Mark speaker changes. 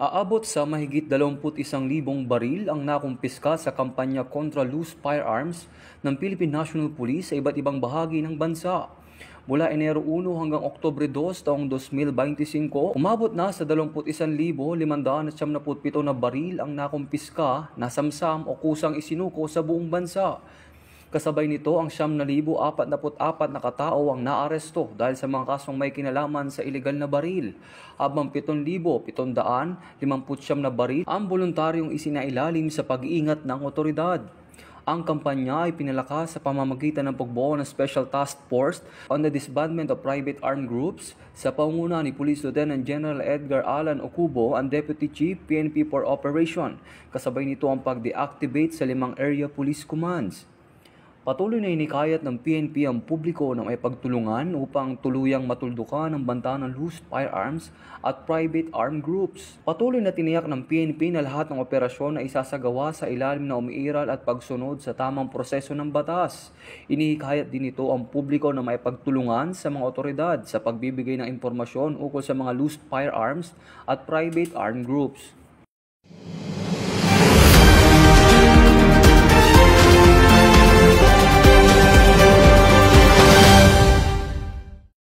Speaker 1: Aabot sa mahigit 21,000 baril ang nakumpiska sa kampanya kontra loose firearms ng Philippine National Police sa iba't ibang bahagi ng bansa. Mula Enero 1 hanggang Oktubre 2 taong 2025, umabot na sa 21,577 na baril ang nakumpiska, nasamsam o kusang isinuko sa buong bansa. Kasabay nito ang 9,044 na katao ang naaresto dahil sa mga kasong may kinalaman sa ilegal na baril, habang 7,759 na baril ang voluntaryong isinailalim sa pag-iingat ng otoridad. Ang kampanya ay pinalakas sa pamamagitan ng pagbuo ng Special Task Force on the Disbandment of Private Armed Groups sa pangunguna ni Police Lieutenant General Edgar Alan Ocubo, ang Deputy Chief PNP for Operation. Kasabay nito ang pag-deactivate sa 5 area police commands. Patuloy na inikayat ng PNP ang publiko na may pagtulungan upang tuluyang matuldukan ang banta ng loose firearms at private armed groups. Patuloy na tiniyak ng PNP na lahat ng operasyon na isasagawa sa ilalim na umiiral at pagsunod sa tamang proseso ng batas. Inihikayat din ito ang publiko na may pagtulungan sa mga otoridad sa pagbibigay ng impormasyon ukol sa mga loose firearms at private armed groups.